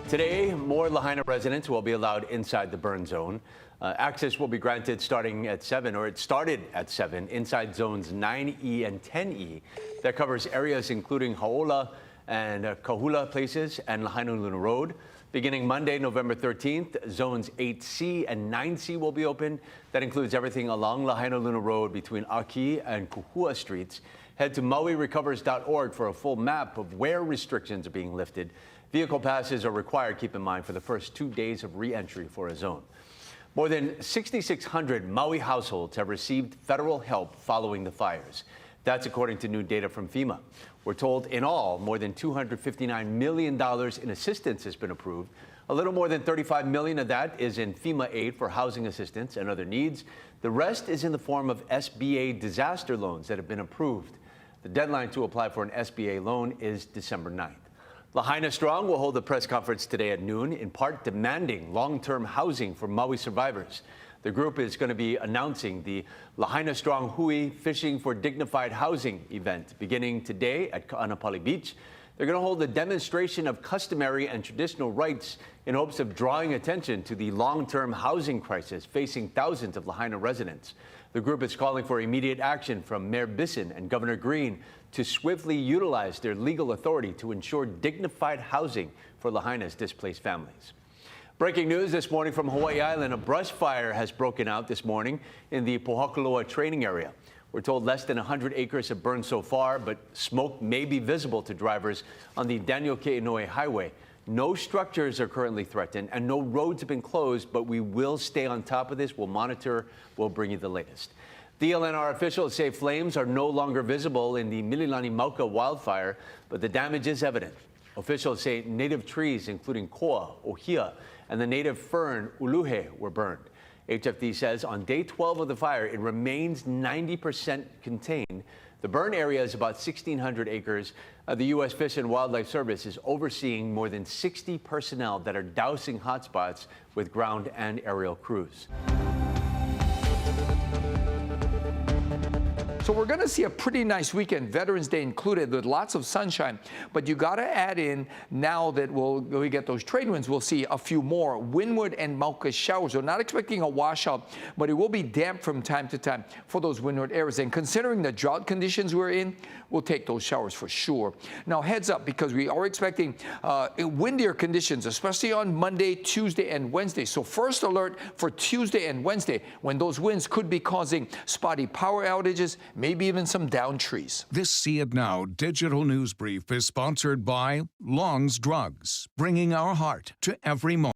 Today, more Lahaina residents will be allowed inside the burn zone. Access will be granted starting at 7, or it started at 7, inside zones 9E and 10E. That covers areas including Hauola and Kahula places and Lahaina Luna Road. Beginning Monday, November 13th, zones 8C and 9C will be open. That includes everything along Lahaina Luna Road between Aki and Kuhua streets. Head to mauirecovers.org for a full map of where restrictions are being lifted. Vehicle passes are required, keep in mind, for the first 2 days of re-entry for a zone. More than 6,600 Maui households have received federal help following the fires. That's according to new data from FEMA. We're told in all, more than $259 million in assistance has been approved. A little more than $35 million of that is in FEMA aid for housing assistance and other needs. The rest is in the form of SBA disaster loans that have been approved. The deadline to apply for an SBA loan is December 9th. Lahaina Strong will hold a press conference today at noon, in part demanding long-term housing for Maui survivors. The group is going to be announcing the Lahaina Strong Hui Fishing for Dignified Housing event beginning today at Ka'anapali Beach. They're going to hold a demonstration of customary and traditional rights in hopes of drawing attention to the long-term housing crisis facing thousands of Lahaina residents. The group is calling for immediate action from Mayor Bisson and Governor Green to swiftly utilize their legal authority to ensure dignified housing for Lahaina's displaced families. Breaking news this morning from Hawaii Island. A brush fire has broken out this morning in the Pohakuloa training area. We're told less than 100 acres have burned so far, but smoke may be visible to drivers on the Daniel Ke'inoe Highway. No structures are currently threatened and no roads have been closed, but we will stay on top of this. We'll monitor. We'll bring you the latest. DLNR officials say flames are no longer visible in the Miliani Mauka wildfire, but the damage is evident. Officials say native trees, including koa, ohia, and the native fern uluhe, were burned. HFD says on day 12 of the fire, it remains 90% contained. The burn area is about 1,600 acres. The U.S. Fish and Wildlife Service is overseeing more than 60 personnel that are dousing hotspots with ground and aerial crews. So we're going to see a pretty nice weekend, Veterans Day included, with lots of sunshine. But you got to add in, now that we get those trade winds, we'll see a few more windward and Mauka showers. We're not expecting a washout, but it will be damp from time to time for those windward areas. And considering the drought conditions we're in, we'll take those showers for sure. Now, heads up, because we are expecting windier conditions, especially on Monday, Tuesday, and Wednesday. So first alert for Tuesday and Wednesday, when those winds could be causing spotty power outages, maybe even some down trees. This See It Now digital news brief is sponsored by Long's Drugs, bringing our heart to every moment.